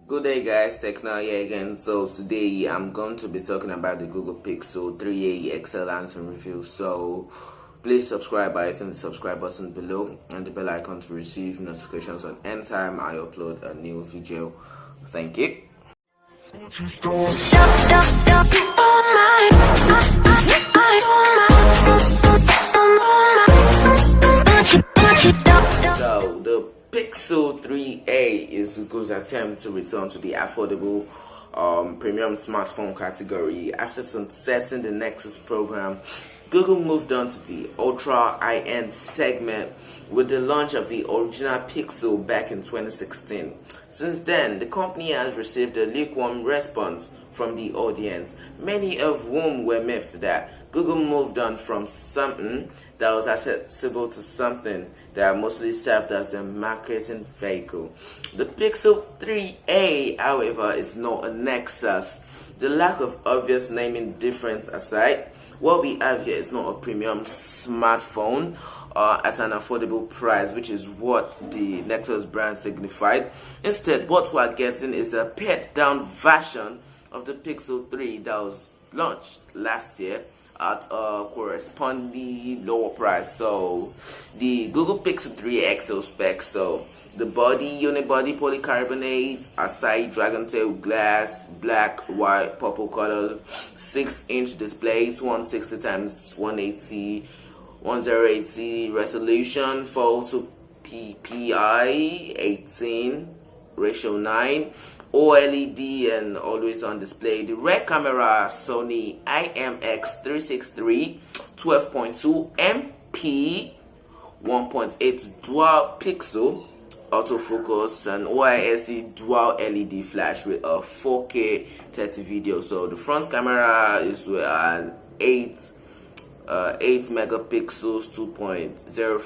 Good day guys, Techno here again. So today I'm going to be talking about the Google Pixel 3a XL answering review. So please subscribe by hitting the subscribe button below and the bell icon to receive notifications on anytime I upload a new video. Thank you. So the Pixel 3a is Google's attempt to return to the affordable premium smartphone category. After sunsetting the Nexus program, Google moved on to the ultra high-end segment with the launch of the original Pixel back in 2016. Since then, the company has received a lukewarm response from the audience, many of whom were miffed that Google moved on from something that was accessible to something that mostly served as a marketing vehicle. The Pixel 3a, however, is not a Nexus. The lack of obvious naming difference aside, what we have here is not a premium smartphone at an affordable price, which is what the Nexus brand signified. Instead, what we are getting is a pared down version of the Pixel 3 that was launched last year at a correspondingly lower price. So the Google Pixel 3 XL specs, so the body, unibody polycarbonate, acai dragon tail glass, black, white, purple colors, 6-inch displays, 160 x 180 1080 resolution, full to PPI 18 ratio 9, OLED and always on display. The rear camera, Sony IMX363 12.2 MP 1.8 dual pixel autofocus and OISC dual LED flash with a 4K 30 video. So the front camera is with an 8 megapixels 2.0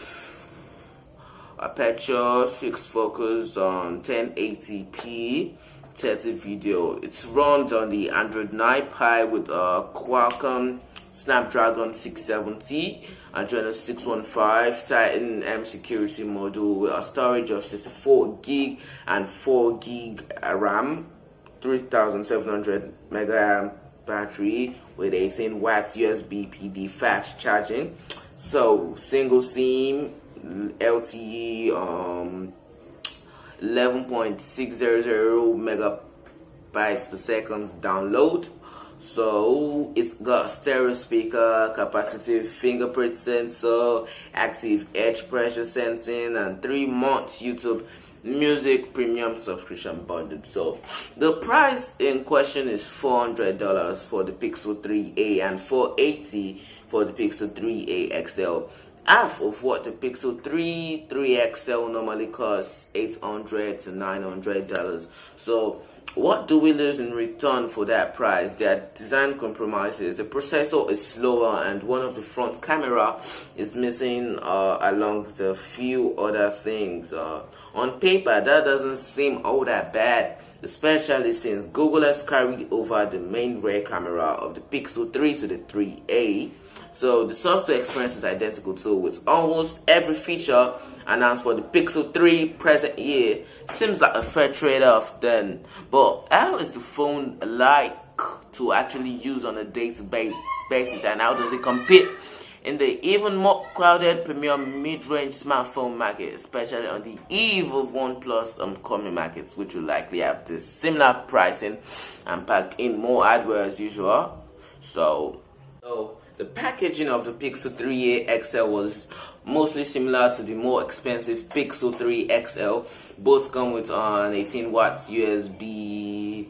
aperture, fixed focus on 1080p 30 video. It runs on the Android 9 Pie with a Qualcomm Snapdragon 670 Adreno 615 Titan M security module with a storage of 64 gig and 4 gig RAM, 3700 mAh battery with 18 watts USB PD fast charging. So single SIM LTE 11.600 megabytes per second download. So it's got stereo speaker, capacitive fingerprint sensor, active edge pressure sensing, and 3 months YouTube Music premium subscription bundle. So the price in question is $400 for the Pixel 3a and $480 for the Pixel 3a XL. Half of what the Pixel 3 XL normally costs, $800 to $900. So what do we lose in return for that price? There are design compromises. The processor is slower and one of the front camera is missing along with a few other things. On paper, that doesn't seem all that bad, especially since Google has carried over the main rear camera of the Pixel 3 to the 3a. So the software experience is identical too, with almost every feature announced for the Pixel 3 present year. Seems like a fair trade-off then. But how is the phone like to actually use on a day-to-day basis, and how does it compete in the even more crowded premium mid-range smartphone market, especially on the eve of OnePlus upcoming markets, which will likely have the similar pricing and pack in more hardware as usual? So the packaging of the Pixel 3a XL was mostly similar to the more expensive Pixel 3 XL. Both come with an 18 watts USB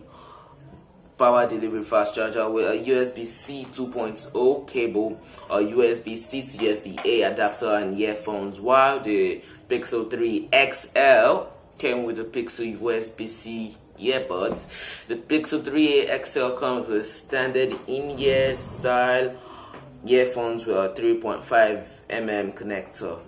power delivery fast charger with a USB-C 2.0 cable, a USB-C to USB-A adapter and earphones, while the Pixel 3 XL came with a Pixel USB-C earbuds. The Pixel 3a XL comes with standard in-ear style earphones with a 3.5 mm connector.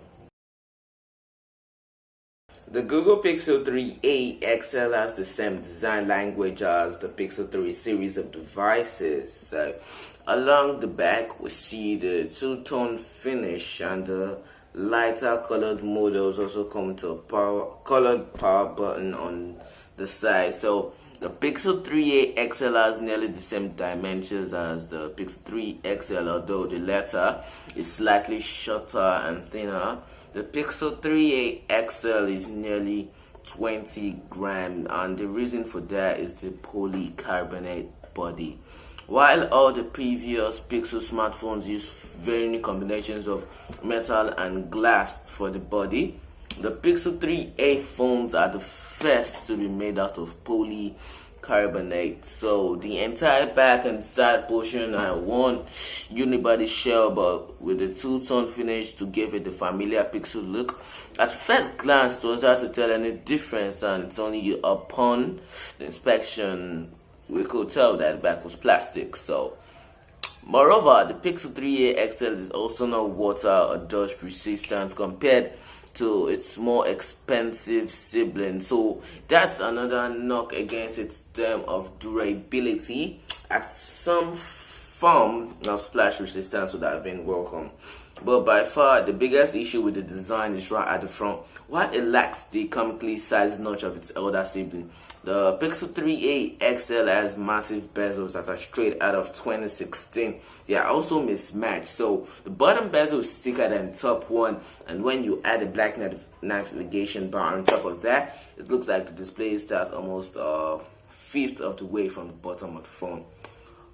The Google Pixel 3a XL has the same design language as the Pixel 3 series of devices. Along the back, we see the two-tone finish, and the lighter colored models also come to a colored power button on the size. So the Pixel 3a XL has nearly the same dimensions as the Pixel 3 XL, although the latter is slightly shorter and thinner. The Pixel 3a XL is nearly 20 grams, and the reason for that is the polycarbonate body. While all the previous Pixel smartphones use varying combinations of metal and glass for the body, the Pixel 3a phones are the first to be made out of polycarbonate. So the entire back and side portion are one unibody shell, but with a two-tone finish to give it the familiar Pixel look. At first glance, it was hard to tell any difference, and it's only upon the inspection we could tell that the back was plastic. So moreover, the Pixel 3a XL is also not water or dust resistant compared to its more expensive sibling. So that's another knock against its term of durability. At some form of splash resistance would have been welcome. But by far the biggest issue with the design is right at the front. While it lacks the comically sized notch of its elder sibling, the Pixel 3a XL has massive bezels that are straight out of 2016. They are also mismatched, so the bottom bezel is thicker than the top one, and when you add a black navigation bar on top of that, it looks like the display starts almost a fifth of the way from the bottom of the phone.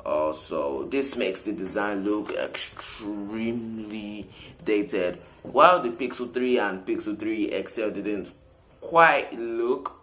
So this makes the design look extremely dated. While the Pixel 3 and Pixel 3 XL didn't quite look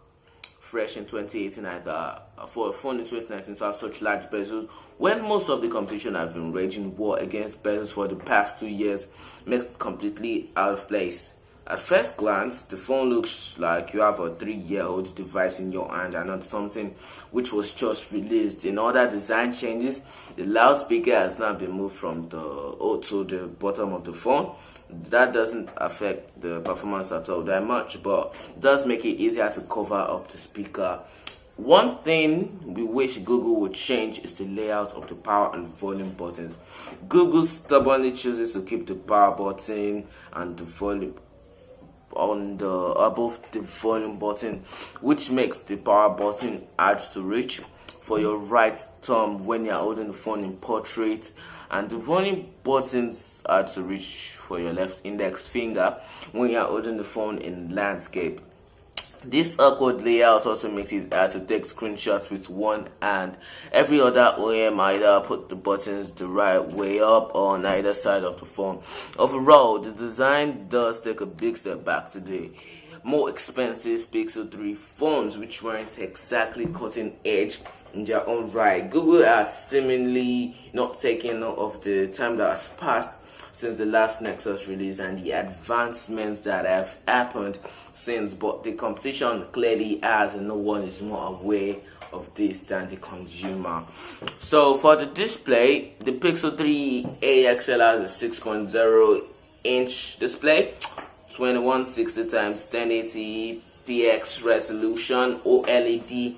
fresh in 2018 either, for a phone in 2019 to have such large bezels, when most of the competition have been raging war against bezels for the past 2 years, makes it completely out of place. At first glance, the phone looks like you have a 3-year-old device in your hand and not something which was just released. In other design changes, the loudspeaker has now been moved from the O to the bottom of the phone. That doesn't affect the performance at all that much, but does make it easier to cover up the speaker. One thing we wish Google would change is the layout of the power and volume buttons. Google stubbornly chooses to keep the power button and the volume on the above the volume button, which makes the power button hard to reach for your right thumb when you're holding the phone in portrait, and the volume buttons are to reach for your left index finger when you're holding the phone in landscape. This awkward layout also makes it hard to take screenshots with one hand. Every other OEM either put the buttons the right way up or on either side of the phone. Overall, the design does take a big step back to the more expensive Pixel 3 phones, which weren't exactly cutting edge in their own right. Google has seemingly not taken note of the time that has passed since the last Nexus release and the advancements that have happened since, but the competition clearly has, and no one is more aware of this than the consumer. So for the display, the Pixel 3a XL has a 6.0 inch display, 2160 x 1080 px resolution OLED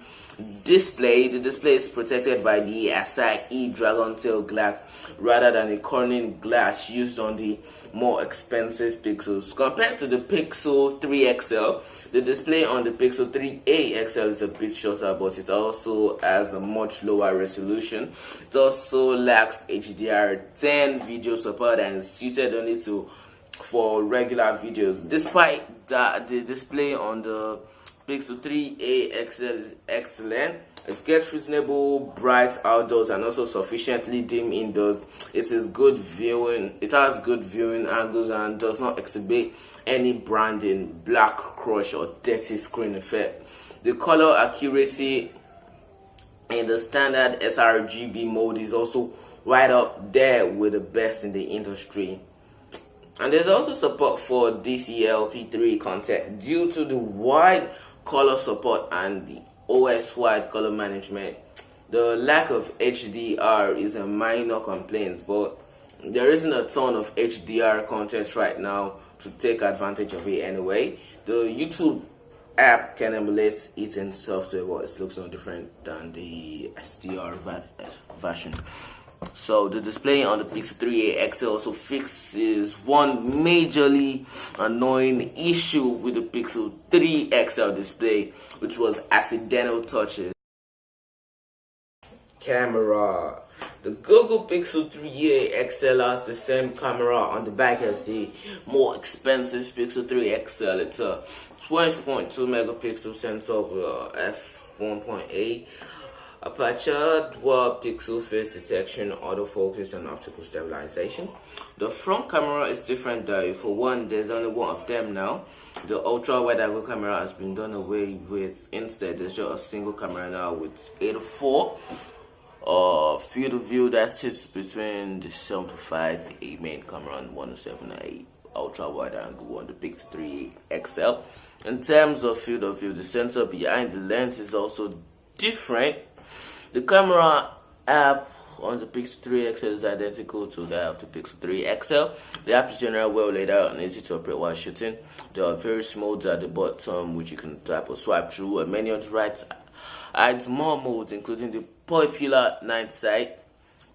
display. The display is protected by the Acai dragon tail glass rather than the Corning glass used on the more expensive Pixels. Compared to the Pixel 3 XL, the display on the Pixel 3a XL is a bit shorter, but it also has a much lower resolution. It also lacks HDR10 video support and is suited only for regular videos. Despite that, the display on the Pixel 3a XL is excellent. It gets reasonable bright outdoors and also sufficiently dim indoors. It has good viewing angles and does not exhibit any branding, black crush or dirty screen effect. The color accuracy in the standard sRGB mode is also right up there with the best in the industry. And there's also support for DCI-P3 content due to the wide color support and the OS-wide color management. The lack of HDR is a minor complaint, but there isn't a ton of HDR content right now to take advantage of it anyway. The YouTube app can emulate it in software, but it looks no different than the SDR version. So the display on the Pixel 3a XL also fixes one majorly annoying issue with the Pixel 3 XL display, which was accidental touches. Camera. The Google Pixel 3a XL has the same camera on the back as the more expensive Pixel 3 XL. It's a 20.2 megapixel sensor with f1.8 aperture, dual pixel face detection, autofocus, and optical stabilization. The front camera is different though. For one, there's only one of them now. The ultra wide angle camera has been done away with. Instead, there's just a single camera now with 804 field of view that sits between the 7-5 main camera and 107 ultra wide angle on the Pixel 3 XL. In terms of field of view, the sensor behind the lens is also different. The camera app on the Pixel 3 XL is identical to that of the Pixel 3 XL. The app is generally well laid out and easy to operate while shooting. There are various modes at the bottom which you can tap or swipe through. A menu on the right adds more modes, including the popular Nightside.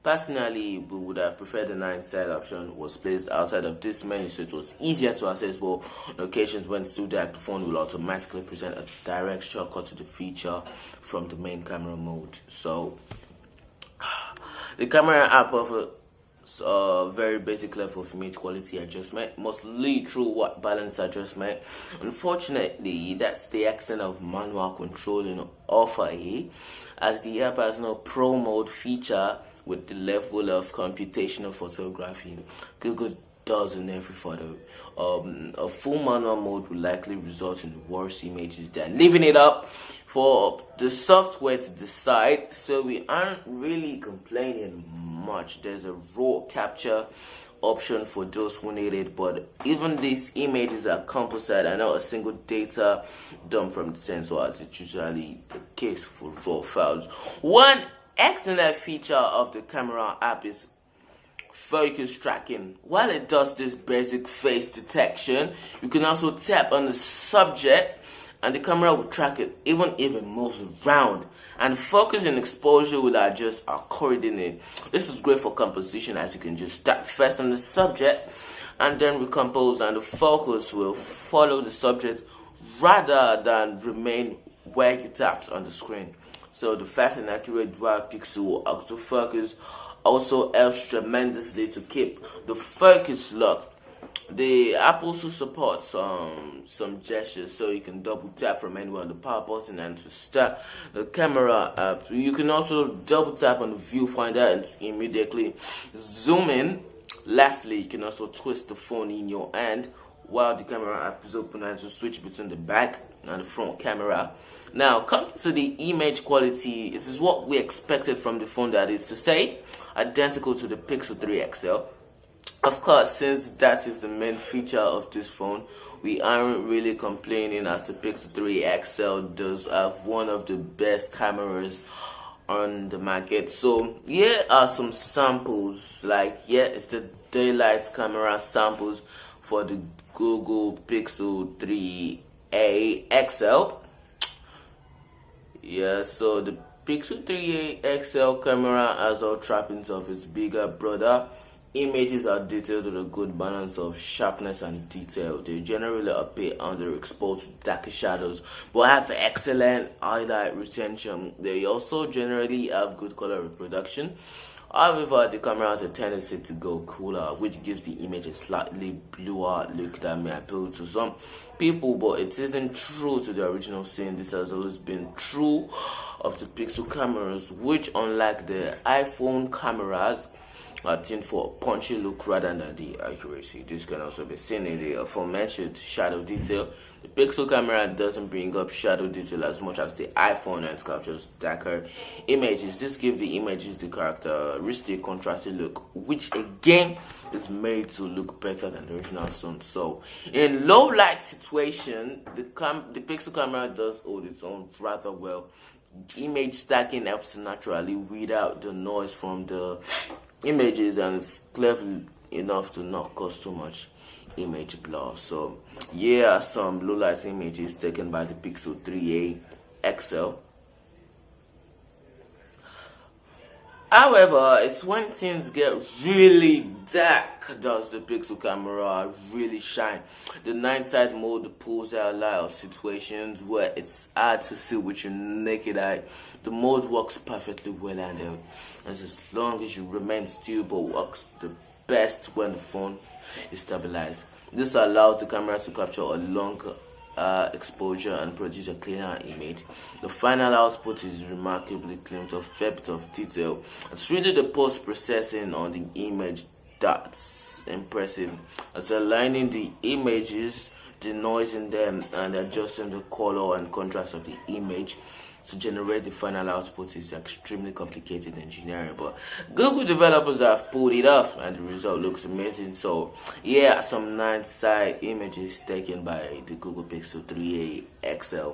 Personally, we would have preferred the Nightside option was placed outside of this menu, so it was easier to access, but on occasions when still dark, the phone will automatically present a direct shortcut to the feature from the main camera mode. So the camera app offers a very basic level of image quality adjustment, mostly through white balance adjustment. Unfortunately, that's the extent of manual control in Alpha A, as the app has no pro mode feature with the level of computational photography Google does in every photo. A full manual mode will likely result in worse images than leaving it up for the software to decide, so we aren't really complaining much. There's a raw capture option for those who need it, but even these images are composite and not a single data dump from the sensor, as it's usually the case for raw files. One excellent feature of the camera app is focus tracking. While it does this basic face detection, you can also tap on the subject and the camera will track it even if it moves around, and focus and exposure will adjust accordingly. This is great for composition, as you can just tap first on the subject and then recompose, and the focus will follow the subject rather than remain where you tapped on the screen. So the fast and accurate dual pixel autofocus also helps tremendously to keep the focus locked. The app also supports some gestures, so you can double tap from anywhere on the power button and to start the camera app. You can also double tap on the viewfinder and immediately zoom in. Lastly, you can also twist the phone in your hand while the camera app is open and to switch between the back and the front camera. Now, coming to the image quality, this is what we expected from the phone, that is to say, identical to the Pixel 3 XL. Of course, since that is the main feature of this phone, we aren't really complaining, as the Pixel 3 XL does have one of the best cameras on the market. So here are some samples. It's the daylight camera samples for the Google Pixel 3a XL. So the Pixel 3a XL camera has all trappings of its bigger brother. Images are detailed with a good balance of sharpness and detail. They generally appear underexposed to darker shadows, but have excellent highlight retention. They also generally have good color reproduction. However, the camera has a tendency to go cooler, which gives the image a slightly bluer look that may appeal to some people, but it isn't true to the original scene. This has always been true of the Pixel cameras, which, unlike the iPhone cameras, are tuned for a punchy look rather than the accuracy. This can also be seen in the aforementioned shadow detail. The Pixel camera doesn't bring up shadow detail as much as the iPhone, and captures darker images. This gives the images the characteristic contrasted look, which again is made to look better than the original phone. So in low light situation, the Pixel camera does hold its own rather well. Image stacking helps naturally weed out the noise from the images, and it's clever enough to not cause too much image blur. So here are some low light images taken by the Pixel 3a XL. However, it's when things get really dark does the pixel camera really shine. The Nightside Mode pulls out a lot of situations where it's hard to see with your naked eye. The mode works perfectly well handled, and as long as you remain still, but works the best when the phone is stabilized. This allows the camera to capture a longer exposure and produce a cleaner image. The final output is remarkably clean with a fair bit of detail. It's really the post-processing on the image that's impressive. As aligning the images, denoising them, and adjusting the color and contrast of the image to generate the final output is extremely complicated engineering, but Google developers have pulled it off and the result looks amazing. So yeah, some nice side images taken by the Google Pixel 3a XL.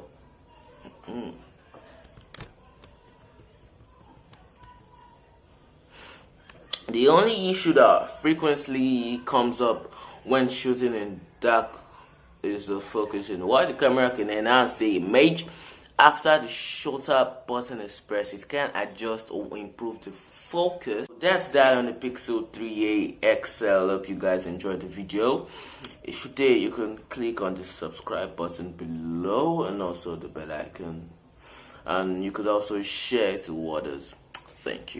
The only issue that frequently comes up when shooting in dark is the focusing. While the camera can enhance the image, after the shutter button is pressed, it can adjust or improve the focus. That's that on the Pixel 3a XL. Hope you guys enjoyed the video. If you did, you can click on the subscribe button below and also the bell icon. And you could also share it to others. Thank you.